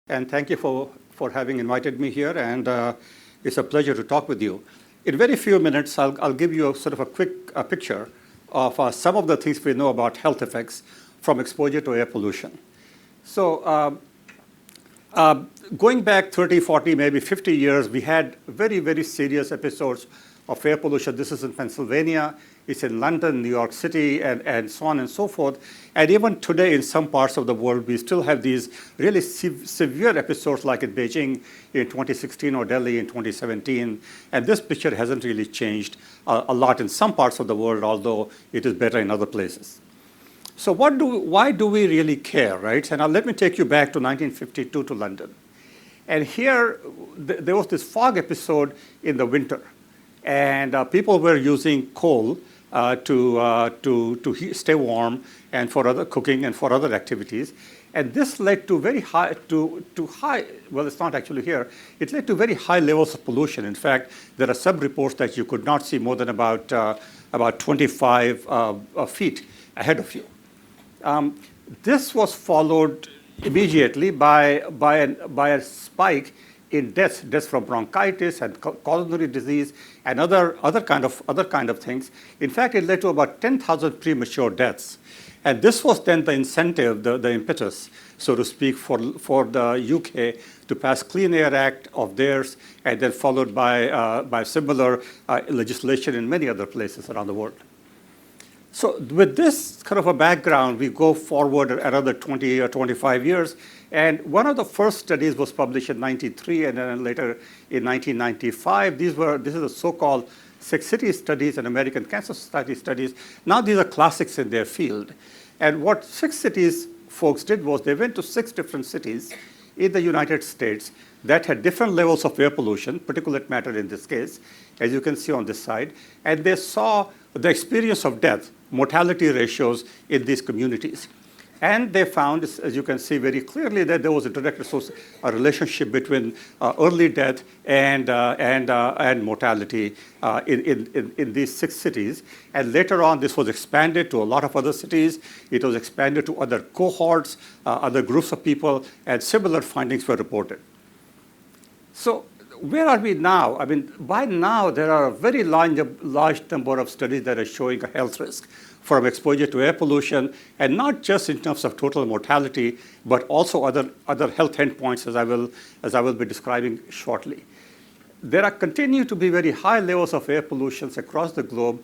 and thank you for having invited me here, and it's a pleasure to talk with you. In very few minutes, I'll give you a sort of a quick picture of some of the things we know about health effects from exposure to air pollution. So going back 30, 40, maybe 50 years, we had very, very serious episodes of air pollution. This is in Pennsylvania, it's in London, New York City, and so on and so forth. And even today, in some parts of the world, we still have these really severe episodes like in Beijing in 2016 or Delhi in 2017. And this picture hasn't really changed a lot in some parts of the world, although it is better in other places. So why do we really care, right? And let me take you back to 1952 to London. And here, there was this fog episode in the winter. And people were using coal to stay warm and for other cooking and for other activities. And this led to very high, well, it's not actually here, it led to very high levels of pollution. In fact, there are some reports that you could not see more than about 25 feet ahead of you. This was followed immediately by a spike in deaths from bronchitis and coronary disease and other kind of things. In fact, it led to about 10,000 premature deaths. And this was then the incentive, the impetus, so to speak, for the UK to pass Clean Air Act of theirs, and then followed by similar legislation in many other places around the world. So with this kind of a background, we go forward another 20 or 25 years. And one of the first studies was published in 93 and then later in 1995. This is the so-called Six Cities studies and American Cancer Society studies. Now these are classics in their field. And what Six Cities folks did was they went to 6 different cities in the United States that had different levels of air pollution, particulate matter in this case, as you can see on this side. And they saw the experience of death, mortality ratios in these communities. And they found, as you can see very clearly, that there was a direct relationship between early death and mortality in these 6 cities. And later on, this was expanded to a lot of other cities. It was expanded to other cohorts, other groups of people, and similar findings were reported. So where are we now? I mean, by now, there are a very large number of studies that are showing a health risk from exposure to air pollution, and not just in terms of total mortality, but also other health endpoints, as I will be describing shortly. There continue to be very high levels of air pollution across the globe,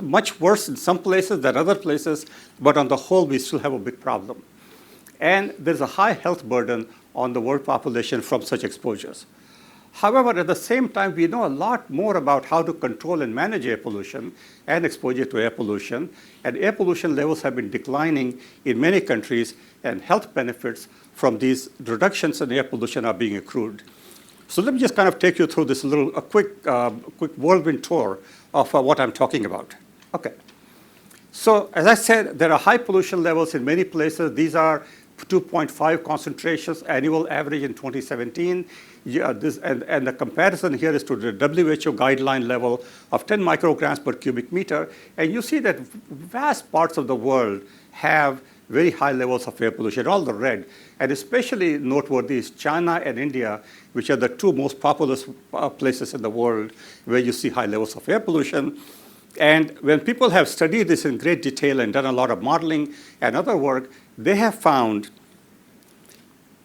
much worse in some places than other places, but on the whole, we still have a big problem. And there's a high health burden on the world population from such exposures. However, at the same time, we know a lot more about how to control and manage air pollution and exposure to air pollution. And air pollution levels have been declining in many countries, and health benefits from these reductions in air pollution are being accrued. So let me just kind of take you through this quick whirlwind tour of what I'm talking about. Okay. So as I said, there are high pollution levels in many places. These are 2.5 concentrations, annual average in 2017. And the comparison here is to the WHO guideline level of 10 micrograms per cubic meter. And you see that vast parts of the world have very high levels of air pollution, all the red. And especially noteworthy is China and India, which are the 2 most populous places in the world where you see high levels of air pollution. And when people have studied this in great detail and done a lot of modeling and other work, they have found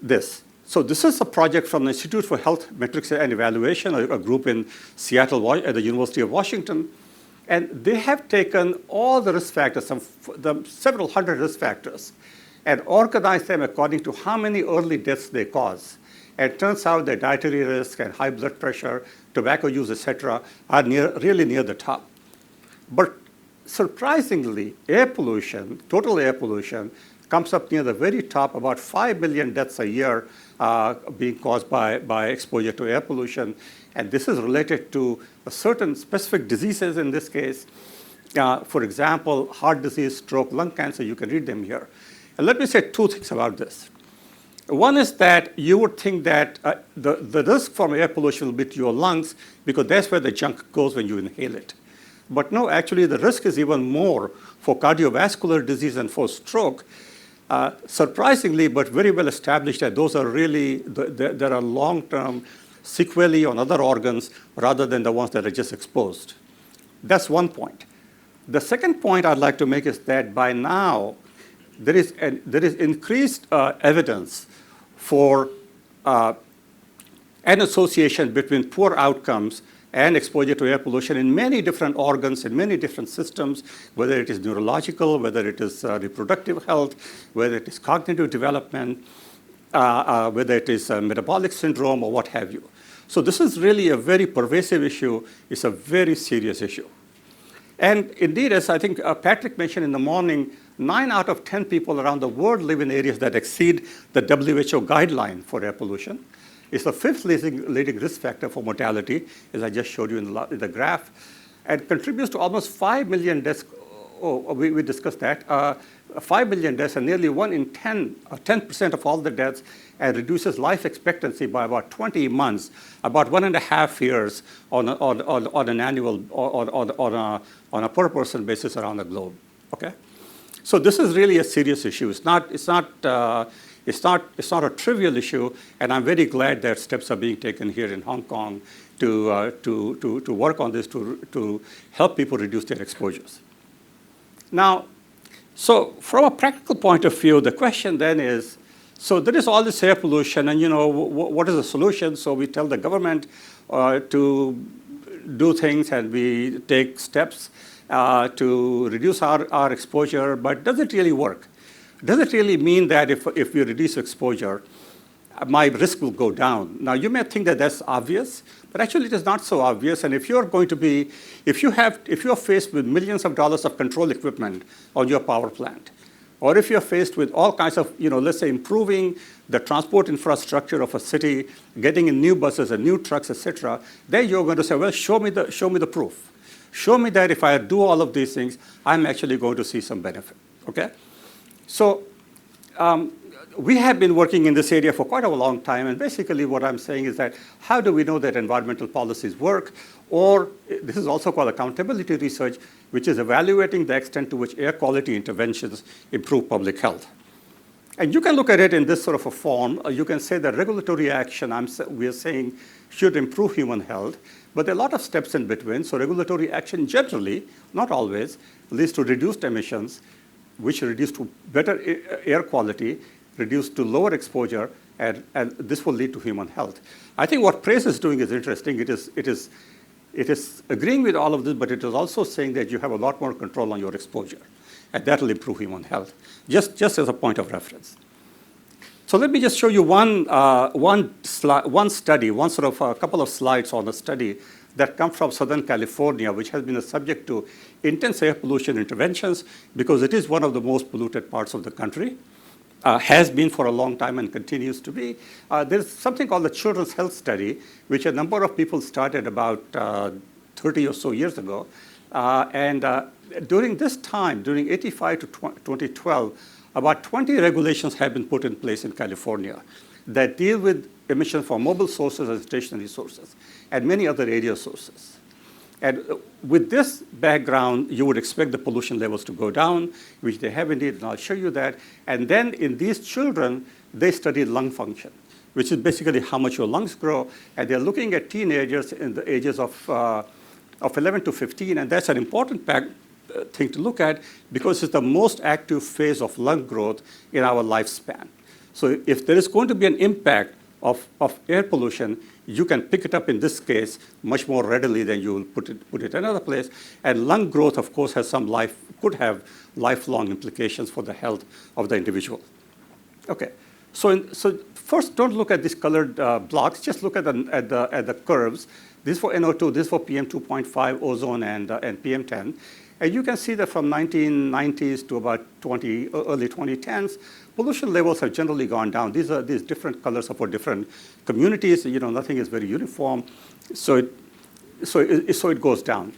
this. So this is a project from the Institute for Health Metrics and Evaluation, a group in Seattle at the University of Washington. And they have taken all the risk factors, several hundred risk factors, and organized them according to how many early deaths they cause. And it turns out that dietary risk and high blood pressure, tobacco use, et cetera, are really near the top. But surprisingly, air pollution, total air pollution, comes up near the very top, about 5 million deaths a year being caused by exposure to air pollution. And this is related to certain specific diseases in this case. For example, heart disease, stroke, lung cancer, you can read them here. And let me say 2 things about this. One is that you would think that the risk from air pollution will be to your lungs because that's where the junk goes when you inhale it. But no, actually the risk is even more for cardiovascular disease and for stroke. Surprisingly, but very well established, that those are really, there are long-term sequelae on other organs rather than the ones that are just exposed. That's one point. The second point I'd like to make is that by now, there is increased evidence for an association between poor outcomes and exposure to air pollution in many different organs, in many different systems, whether it is neurological, whether it is reproductive health, whether it is cognitive development, whether it is metabolic syndrome or what have you. So this is really a very pervasive issue. It's a very serious issue. And indeed, as I think Patrick mentioned in the morning, 9 out of 10 people around the world live in areas that exceed the WHO guideline for air pollution. It's the 5th leading risk factor for mortality, as I just showed you in the graph, and contributes to almost 5 million deaths. We discussed that. 5 million deaths, and nearly 1 in 10, 10% of all the deaths, and reduces life expectancy by about 20 months, about 1.5 years on an annual, on a per person basis around the globe. Okay, so this is really a serious issue. It's not a trivial issue, and I'm very glad that steps are being taken here in Hong Kong to work on this to help people reduce their exposures. Now, so from a practical point of view, the question then is, so there is all this air pollution, and what is the solution? So we tell the government to do things, and we take steps to reduce our exposure, but does it really work? Does it really mean that if we reduce exposure, my risk will go down? Now, you may think that that's obvious, but actually it is not so obvious. And if you're faced with millions of dollars of control equipment on your power plant, or if you're faced with all kinds of, let's say improving the transport infrastructure of a city, getting in new buses and new trucks, etc., then you're going to say, well, show me the proof. Show me that if I do all of these things, I'm actually going to see some benefit. Okay? So we have been working in this area for quite a long time, and basically what I'm saying is that how do we know that environmental policies work? Or this is also called accountability research, which is evaluating the extent to which air quality interventions improve public health. And you can look at it in this sort of a form. You can say that regulatory action, we are saying, should improve human health, but there are a lot of steps in between. So regulatory action generally, not always, leads to reduced emissions, which reduce to better air quality, reduce to lower exposure, and this will lead to human health. I think what PRAISE is doing is interesting. It is agreeing with all of this, but it is also saying that you have a lot more control on your exposure, and that will improve human health, just as a point of reference. So let me just show you one study, a couple of slides on a study that come from Southern California, which has been a subject to intense air pollution interventions because it is one of the most polluted parts of the country. Has been for a long time and continues to be. There's something called the Children's Health Study, which a number of people started about 30 or so years ago. During this time, during 85 to 2012, about 20 regulations have been put in place in California that deal with emissions from mobile sources and stationary sources, and many other area sources. And with this background, you would expect the pollution levels to go down, which they have indeed, and I'll show you that. And then in these children, they studied lung function, which is basically how much your lungs grow. And they're looking at teenagers in the ages of 11 to 15, and that's an important thing to look at because it's the most active phase of lung growth in our lifespan. So if there is going to be an impact of air pollution, you can pick it up in this case much more readily than you will put it another place. And lung growth, of course, could have lifelong implications for the health of the individual. Okay, so first, don't look at these colored blocks. Just look at the curves. This for NO2, this for PM2.5, ozone, and PM10. And you can see that from 1990s to about early 2010s, pollution levels have generally gone down. These different colors are for different communities. Nothing is very uniform, so it goes down.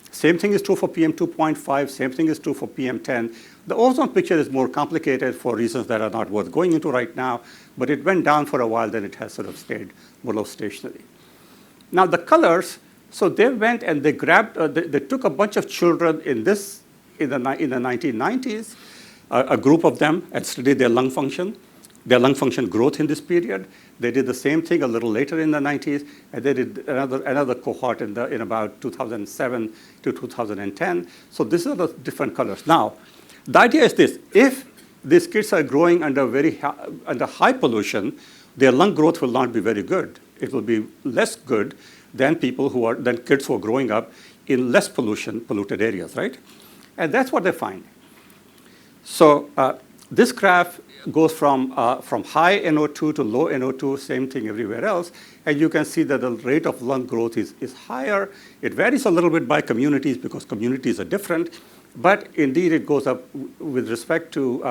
Same thing is true for PM2.5. Same thing is true for PM10. The ozone picture is more complicated for reasons that are not worth going into right now. But it went down for a while, then it has sort of stayed more or less stationary. Now the colors. So they went and they grabbed. They took a bunch of children in the 1990s, a group of them and studied their lung function growth in this period. They did the same thing a little later in the 90s, and they did another cohort in about 2007 to 2010. So these are the different colors. Now, the idea is this: if these kids are growing under high pollution, their lung growth will not be very good. It will be less good than kids who are growing up in less polluted areas, right? And that's what they find. So this graph goes from high NO2 to low NO2, same thing everywhere else. And you can see that the rate of lung growth is higher. It varies a little bit by communities because communities are different. But indeed, it goes up with respect to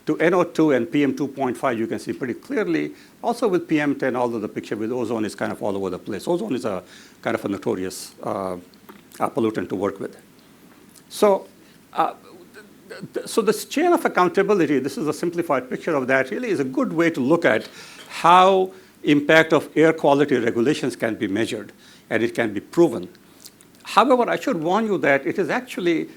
NO2 and PM2.5, you can see pretty clearly. Also with PM10, although the picture with ozone is kind of all over the place. Ozone is a kind of a notorious pollutant to work with. So this chain of accountability, this is a simplified picture of that, really is a good way to look at how impact of air quality regulations can be measured and it can be proven. However, I should warn you that it is actually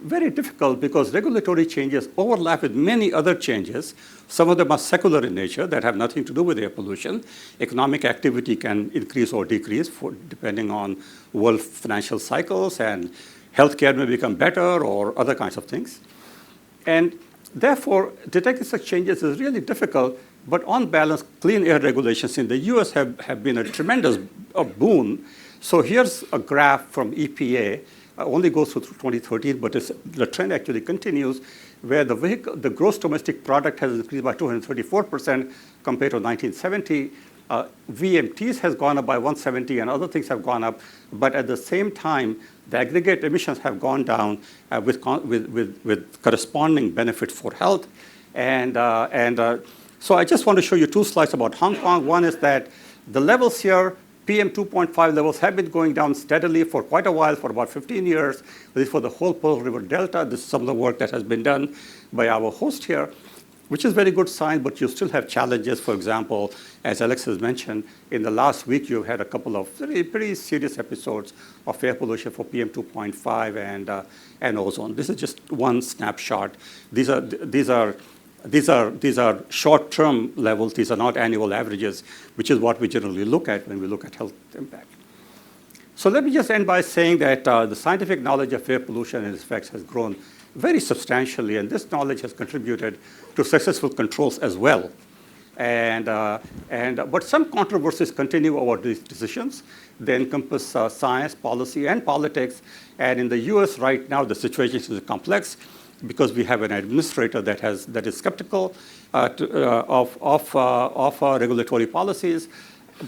very difficult because regulatory changes overlap with many other changes. Some of them are secular in nature that have nothing to do with air pollution. Economic activity can increase or decrease depending on world financial cycles, and healthcare may become better or other kinds of things. And therefore, detecting such changes is really difficult, but on balance, clean air regulations in the US have been a tremendous boon. So here's a graph from EPA. Only goes through 2013, but the trend actually continues, where the gross domestic product has increased by 234% compared to 1970. VMTs has gone up by 170, and other things have gone up. But at the same time, the aggregate emissions have gone down with corresponding benefit for health. So I just want to show you two slides about Hong Kong. One is that the levels here, PM2.5 levels have been going down steadily for quite a while, for about 15 years. This is for the whole Pearl River Delta. This is some of the work that has been done by our host here, which is very good sign, but you still have challenges. For example, as Alexis mentioned, in the last week, you've had a couple of pretty serious episodes of air pollution for PM2.5 and ozone. This is just one snapshot. These are short-term levels. These are not annual averages, which is what we generally look at when we look at health impact. So let me just end by saying that the scientific knowledge of air pollution and its effects has grown very substantially, and this knowledge has contributed to successful controls as well. But some controversies continue over these decisions. They encompass science, policy, and politics. And in the US right now, the situation is complex, because we have an administrator that is skeptical of regulatory policies.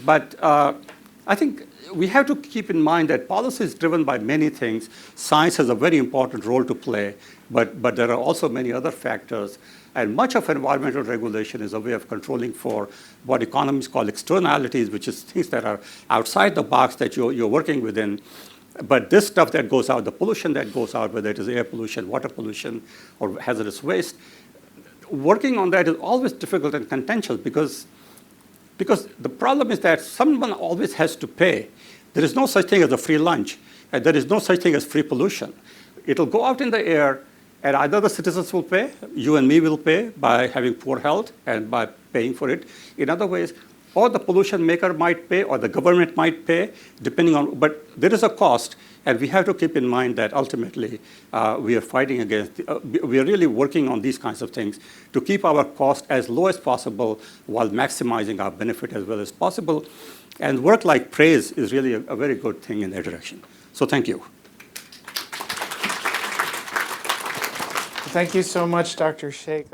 But I think we have to keep in mind that policy is driven by many things. Science has a very important role to play, but there are also many other factors. And much of environmental regulation is a way of controlling for what economists call externalities, which is things that are outside the box that you're working within. But this stuff that goes out, the pollution that goes out, whether it is air pollution, water pollution, or hazardous waste, working on that is always difficult and contentious because the problem is that someone always has to pay. There is no such thing as a free lunch, and there is no such thing as free pollution. It'll go out in the air, and either the citizens will pay, you and me will pay by having poor health and by paying for it in other ways, or the pollution maker might pay, or the government might pay, depending on, but there is a cost, and we have to keep in mind that ultimately we are fighting against, we are really working on these kinds of things to keep our cost as low as possible while maximizing our benefit as well as possible. And work like praise is really a very good thing in that direction. So thank you. Thank you so much, Dr. Shaikh.